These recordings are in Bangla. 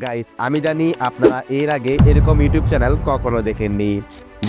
গাইস, আমি জানি আপনারা এর আগে এরকম ইউটিউব চ্যানেল কখনো দেখেননি।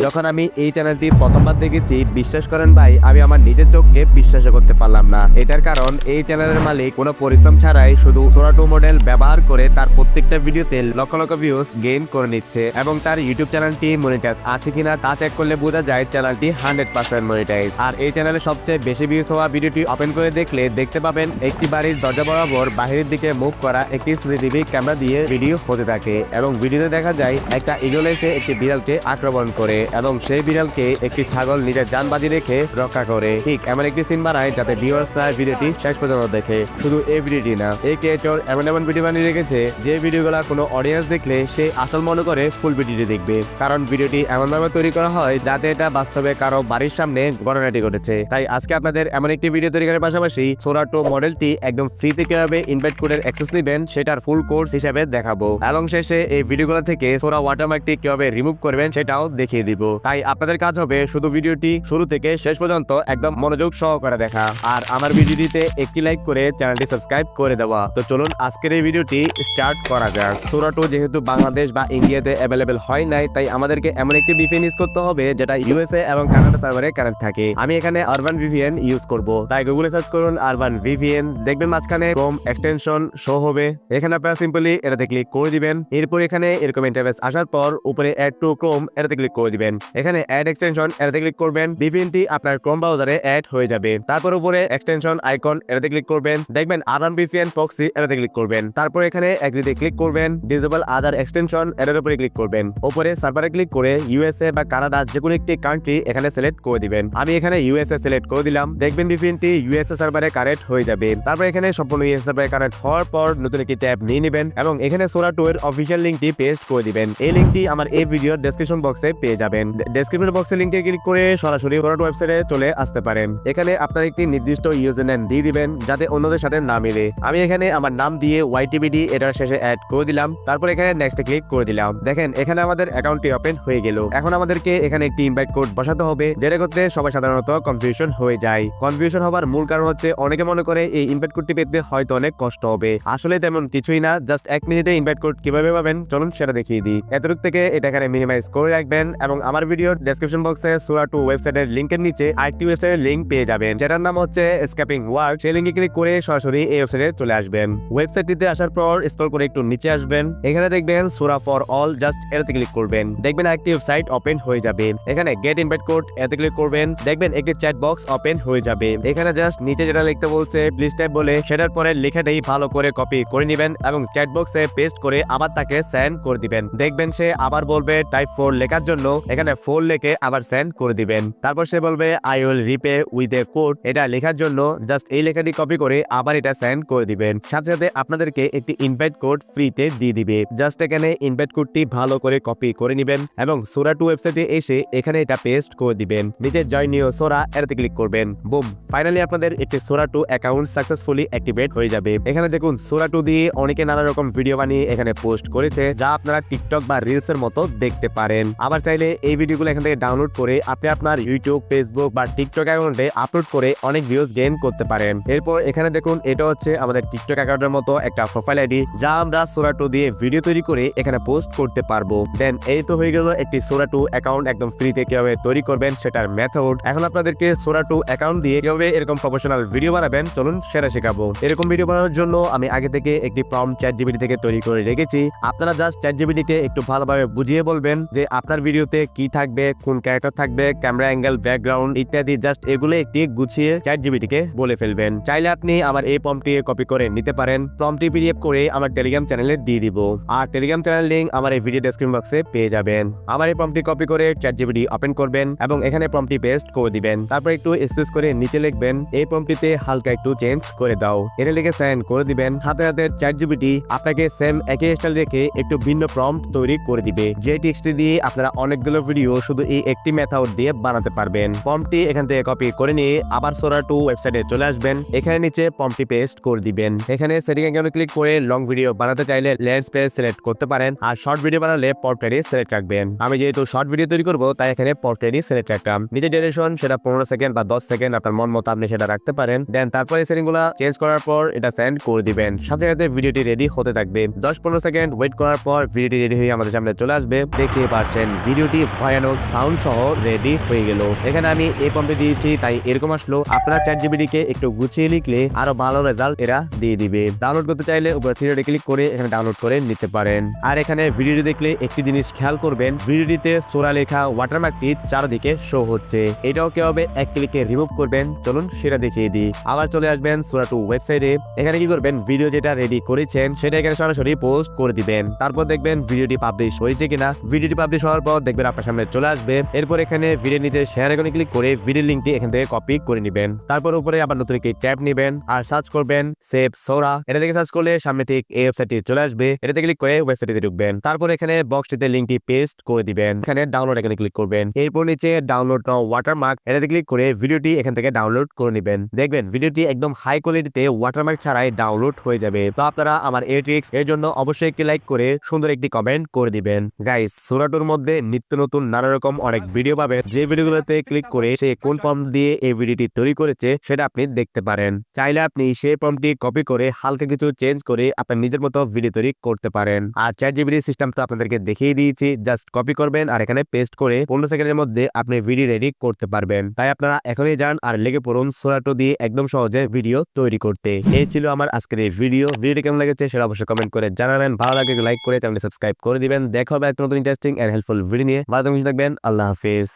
যখন আমি এই চ্যানেলটি প্রথমবার দেখেছি, বিশ্বাস করেন ভাই, আমি আমার নিজের চোখকে বিশ্বাস করতে পারলাম না। এটার কারণ এই চ্যানেলের মালিক কোনো পরিশ্রম ছাড়াই শুধু সোরা 2 মডেল ব্যবহার করে তার প্রত্যেকটা ভিডিওতে লক্ষ লক্ষ ভিউজ গেইন করে নিচ্ছে এবং তার ইউটিউব চ্যানেলটি মনিটাইজ আছে কিনা তা চেক করলে বোঝা যায় চ্যানেলটি 100% মনিটাইজ। আর এই চ্যানেলে সবচেয়ে বেশি ভিউজ হওয়া ভিডিওটি ওপেন করে দেখলে দেখতে পাবেন একটি বাড়ির দরজা বরাবর বাহিরের দিকে মুভ করা একটি সিসিটিভি ক্যামেরা দিয়ে ভিডিও হতে থাকে এবং ভিডিওতে দেখা যায় একটা ঈগল এসে একটি বিড়ালকে আক্রমণ করে এবং সেই বিড়ালকে একটি ছাগল নিজের জান বাজি রেখে রক্ষা করে। ঠিক এমন একটি সিন বানায় যাতে ভিউয়ার্সরা ভিডিওটি শেষ পর্যন্ত দেখে। শুধু এই ভিডিওটি না, এই ক্রিয়েটর এমন এমন ভিডিও বানিয়ে রেখেছে যে ভিডিওগুলো কোনো অডিয়েন্স দেখলে সে আসল মনে করে ফুল ভিডিওটি দেখবে, কারণ ভিডিওটি এমনভাবে তৈরি করা হয় যাতে এটা বাস্তবে কারো বাড়ির সামনে ঘটনাটি ঘটেছে। তাই আজকে আপনাদের এমন একটি ভিডিও তৈরি করার পাশাপাশি সোরা 2 মডেলটি একদম ফ্রিতে কিভাবে ইনভাইট কোডের অ্যাক্সেস নেবেন সেটার ফুল কোর্স হিসেবে দেখাবো এবং শেষে এই ভিডিওগুলো থেকে সোরা ওয়াটারমার্কটি কিভাবে রিমুভ করবেন সেটাও দেখিয়ে দিব। তাই আপনাদের কাজ হবে শুধু ভিডিওটি শুরু থেকে শেষ পর্যন্ত একদম মনোযোগ সহকারে দেখা আর আমার ভিডিওটিতে একটি লাইক করে চ্যানেলটি সাবস্ক্রাইব করে দেওয়া। তো চলুন আজকের এই ভিডিওটি স্টার্ট করা যাক। সোরা 2 যেহেতু বাংলাদেশ বা ইন্ডিয়াতে অ্যাভেলেবেল হয় নাই, তাই আমাদেরকে এমন একটি ভিপিএন ইউজ করতে হবে যেটা ইউএসএ এবং কানাডা সার্ভারে কানেক্ট থাকে। আমি এখানে আরবান ভিপিএন ইউজ করব, তাই গুগলে সার্চ করুন আরবান ভিপিএন। দেখবেন মাঝখানে ক্রোম এক্সটেনশন শো হবে। এখানে আপনারা সিম্পলি এটাতে ক্লিক করে দিবেন। এরপর এখানে এরকম ইন্টারফেস আসার পর উপরে অ্যাড টু ক্রোম এটাতে ক্লিক করে দিবেন। এখানে অ্যাড এক্সটেনশন এটাতে ক্লিক করবেন। ভিপিএনটি আপনার ক্রোম ব্রাউজারে অ্যাড হয়ে যাবে। তারপর উপরে এক্সটেনশন আইকন এটাতে ক্লিক করবেন। দেখবেন আরবান ভিপিএন প্রক্সি এটাতে ক্লিক করবেন। তারপর এখানে এগ্রিতে ক্লিক করবেন। ডিসেবল আদার এক্সটেনশন এটার উপরে ক্লিক করবেন। উপরে সার্ভারে ক্লিক করে ইউএসএ বা কানাডা যে কোনো একটি কান্ট্রি এখানে সিলেক্ট করে দিবেন। আমি এখানে ইউএসএ সিলেক্ট করে দিলাম। দেখবেন ভিপিএনটি ইউএসএ সার্ভারে কানেক্ট হয়ে যাবে। তারপর এখানে সম্পূর্ণ ইউএসএ সার্ভারে কানেক্ট হওয়ার পর নতুন একটি ট্যাব নিয়ে নেবেন এবং এখানে সোরা 2 এর অফিশিয়াল লিংকটি পেস্ট করে দিবেন। এই লিংকটি আমার এই ভিডিওর ডেসক্রিপশন বক্সে পেয়ে যাবেন। ডেসক্রিপশন বক্সে লিংকে ক্লিক করে সরাসরি সোরা 2 ওয়েবসাইটে চলে আসতে পারেন। এখানে আপনার একটি নির্দিষ্ট ইউজার নেম দিয়ে দিবেন যাতে অন্যদের সাথে না মিলে। আমি এখানে আমার নাম দিয়ে ওয়াইটিবিডি এটার শেষে অ্যাড করে দিলাম। তারপর এখানে নেক্সটে ক্লিক করে দিলাম। দেখেন এখানে আমাদের অ্যাকাউন্টটি ওপেন হয়ে গেল। এখন আমাদেরকে এখানে একটি ইনভাইট কোড বসাতে হবে, যেটা করতে সবাই সাধারণত কনফিউশন হয়ে যায়। কনফিউশন হবার মূল কারণ হচ্ছে অনেকে মনে করে এই ইনভাইট কোডটি পেতে হয়তো অনেক কষ্ট হবে। আসলে তেমন কিছুই না, জাস্ট 1 মিনিটে ইনভাইট কোড কিভাবে পাবেন চলুন সেটা দেখিয়ে দিই। এতটুক থেকে এটা এখানে মিনিমাইজ করে রাখবেন এবং আমার ভিডিওর ডেসক্রিপশন বক্সে সোরা 2 ওয়েবসাইটের লিংকের নিচে আরেকটি ওয়েবসাইটের লিংক পেয়ে যাবেন, যেটার নাম হচ্ছে এসকেপিং ওয়ার্ল্ড। সেই লিংকে ক্লিক করে সরাসরি এই ওয়েবসাইটে চলে আসবেন। ওয়েবসাইটটিতে আসার পর স্ক্রল করে একটু নিচে আসবেন। এখানে দেখবেন সোরা ফর অল, জাস্ট এটাতে ক্লিক করবেন। দেখবেন একটি ওয়েবসাইট ওপেন হয়ে যাবে। এখানে গেট ইনভাইট কোড এতে ক্লিক করবেন। দেখবেন একটি চ্যাট বক্স ওপেন হয়ে যাবে। এখানে জাস্ট নিচে যেটা লিখতে বলছে প্লিজ টাইপ বলে সেটার পরে লেখাটাই ভালো করে কপি করে নেবেন এবং চ্যাট বক্সে পেস্ট করে আবার তাকে সেন্ড করে দিবেন। দেখবেন সে আবার বলবে টাইপ 4 লেখার জন্য, এখানে 4 লিখে আবার সেন্ড করে দিবেন। তারপর সে বলবে I will repay with a code, এটা লেখার জন্য জাস্ট এই লেখাটি কপি করে আবার এটা সেন্ড করে দিবেন। সাথে সাথে আপনাদেরকে একটি ইনভাইট কোড ফ্রিতে দিয়ে দিবে। জাস্ট এখানে ইনভাইট কোডটি ভালো করে কপি করে নেবেন এবং সোরা 2 ওয়েবসাইটে এসে এখানে এটা পেস্ট করে দিবেন। নিচে জয়েন নিউ সোরা এটাতে ক্লিক করবেন। বুম, ফাইনালি আপনাদের একটি সোরা 2 অ্যাকাউন্ট সাকসেসফুলি অ্যাক্টিভেট হয়ে যাবে। এখানে দেখুন সোরা 2 দিয়ে অনেকে নানা রকম ভিডিও বানিয়ে এখানে পোস্ট করেছে, যা আপনারা টিকটক বা রিলস এর মতো দেখতে পারেন। আবার চাইলে এই ভিডিওগুলো এখান থেকে ডাউনলোড করে আপনি আপনার ইউটিউব, ফেসবুক বা টিকটক অ্যাকাউন্টে আপলোড করে অনেক ভিউজ গেইন করতে পারেন। এরপর এখানে দেখুন এটা হচ্ছে আমাদের টিকটক অ্যাকাউন্টের মতো একটা প্রোফাইল আইডি, যা আমরা সোরা 2 দিয়ে ভিডিও তৈরি করে এখানে পোস্ট করতে পারবো। দেন এই তো হয়ে গেল একটি সোরা 2 অ্যাকাউন্ট একদম ফ্রিতে কিভাবে তৈরি করবেন সেটার মেথড। এখন আপনাদেরকে সোরা 2 অ্যাকাউন্ট দিয়ে কিভাবে এরকম প্রফেশনাল ভিডিও বানাবেন চলুন সেটা শেখাবো। এরকম ভিডিও বানানোর জন্য আমি আগে থেকে একটি প্রম্পট চ্যাটজিপিটি থেকে তৈরি করে রেখেছি। আপনারা জাস্ট চ্যাটজিপিটিকে একটু ভালোভাবে বুঝিয়ে বলবেন যে আপনার ভিডিওতে কি থাকবে, কোন ক্যারেক্টার থাকবে, ক্যামেরা অ্যাঙ্গেল, ব্যাকগ্রাউন্ড ইত্যাদি। জাস্ট এগুলো একটি গুছিয়ে চ্যাটজিপিটিকে বলে ফেলবেন। চাইলে আপনি আমার এই প্রম্পটটি কপি করে নিতে পারেন। প্রম্পটটি পিডিএফ করে আমার টেলিগ্রাম চ্যানেলে দিয়ে দিব আর টেলিগ্রাম চ্যানেল লিংক আমার এই ভিডিও ডেসক্রিপশন বক্সে পেয়ে যাবেন। আমার এই প্রম্পটটি কপি করে চ্যাটজিপিটি ওপেন করবেন এবং এখানে প্রম্পটটি পেস্ট করে দিবেন। তারপর একটু স্পেস করে নিচে লিখবেন এই প্রম্পটটিতে হালকা একটু চেঞ্জ করে দাও, এটা লিখে সেন্ড করে দিবেন। হাতে হাতে চ্যাটজিপিটি আপনাকে সেম একই স্টাইল রেখে একটু ভিন্ন প্রম্পট তৈরি করে দিবে। যে টেক্সটটি দিয়ে আপনারা অনেকগুলো এতগুলো ভিডিও শুধু এই একটি মেথড দিয়ে বানাতে পারবেন। প্রম্পটটি এখান থেকে কপি করে নিয়ে আবার সোরা 2 ওয়েবসাইটে চলে আসবেন। এখানে নিচে প্রম্পটটি পেস্ট করে দিবেন। এখানে সেটিং আইকনে ক্লিক করে লং ভিডিও বানাতে চাইলে লেন্স পেজ সিলেক্ট করতে পারেন, আর শর্ট ভিডিও বানালে পোর্ট্রেটই সিলেক্ট রাখবেন। আমি যেহেতু শর্ট ভিডিও তৈরি করব তাই এখানে পোর্ট্রেটই সিলেক্ট রাখলাম। নিচে ডিউরেশন সেটা 15 সেকেন্ড বা 10 সেকেন্ড আপনার মন মতো আপনি সেটা রাখতে পারেন। দেন তারপরে সেটিংগুলো চেঞ্জ করার পর এটা সেন্ড করে দিবেন। সাথে সাথে ভিডিওটি রেডি হতে থাকবে। 10-15 সেকেন্ড ওয়েট করার পর ভিডিওটি রেডি হয়ে আমাদের সামনে চলে আসবে। দেখতে পাচ্ছেন ভিডিওটি ভয়ানক সাউন্ড সহ রেডি হয়ে গেল। এখানে আমি এই প্রম্পটে দিয়েছি তাই এরকম আসলো। আপনারা ChatGPT কে একটু গুছিয়ে লিখলে আরো ভালো রেজাল্ট এরা দিয়ে দিবে। ডাউনলোড করতে চাইলে উপরে থ্রি ডটে ক্লিক করে এখানে ডাউনলোড করে নিতে পারেন। আর এখানে ভিডিওটি দেখলে একটি জিনিস খেয়াল করবেন, ভিডিওটিতে সোরা লেখা ওয়াটারমার্কটি চারদিকে শো হচ্ছে। এটাও কিভাবে এক ক্লিকে রিমুভ করবেন চলুন সেটা দেখিয়ে দিই। আবার চলে আসবেন সোরা 2 ওয়েবসাইটে। এখানে কি করবেন, ভিডিও যেটা রেডি করেছেন সেটা এখানে সরাসরি পোস্ট করে দিবেন। তারপর দেখবেন ভিডিওটি পাবলিশ হয়েছে কিনা। ভিডিওটি পাবলিশ হওয়ার পর দেখবেন আপনার সামনে চলে আসবে। এরপর এখানে ভিডিওর নিচে শেয়ার আইকনে ক্লিক করে ভিডিও লিংকটি এখান থেকে কপি করে নেবেন। তারপর উপরে আবার নতুন একটি ট্যাব নেবেন আর সার্চ করবেন সেভ সোরা। এটা থেকে সার্চ করলে সামনে ঠিক এই ওয়েবসাইটটি চলে আসবে। এটাতে ক্লিক করে ওয়েবসাইটে ঢুকবেন। তারপর এখানে বক্সটিতে লিংকটি পেস্ট করে দিবেন। এখানে ডাউনলোড এখানে ক্লিক করবেন। এরপর নিচে ডাউনলোড নাও ওয়াটারমার্ক এটাতে ক্লিক করে ভিডিওটি এখান থেকে ডাউনলোড করে নেবেন। দেখবেন ভিডিওটি একদম হাই কোয়ালিটিতে ওয়াটারমার্ক ছাড়াই ডাউনলোড হয়ে যাবে। তো আপনারা আমার এই ট্রিক্স এর জন্য অবশ্যই একটি লাইক করে সুন্দর একটি কমেন্ট করে দিবেন। গাইস, সোরা 2 মধ্যে নিত্য নতুন নানা রকম অনেক ভিডিও পাবেন, যে ভিডিওগুলোতে ক্লিক করে সে কোন প্রম্পট দিয়ে এই ভিডিওটি তৈরি করেছে সেটা আপনি দেখতে পারেন। চাইলে আপনি সেই প্রম্পটটি কপি করে হালকা কিছু চেঞ্জ করে আপনার নিজের মতো ভিডিও তৈরি করতে পারেন। আর ChatGPT সিস্টেম তো আপনাদেরকে দেখিয়ে দিয়েছি, জাস্ট কপি করবেন আর এখানে পেস্ট করে 15 সেকেন্ডের মধ্যে আপনি ভিডিও রেডি করতে পারবেন। তাই আপনারা এখনই যান আর লেগে পড়ুন সোরা 2 দিয়ে একদম সহজে ভিডিও তৈরি করতে। এই ছিল আমার আজকের এই ভিডিওটি কেমন লেগেছে সেটা অবশ্যই কমেন্ট করে জানাবেন। ভালো লাগলে লাইক করে চ্যানেলটি সাবস্ক্রাইব করে দিবেন। দেখা হবে একটা নতুন ইন্টারেস্টিং এন্ড হেল্পফুল ভিডিও নিয়ে। ভালো থাকবেন, আল্লাহ হাফেজ।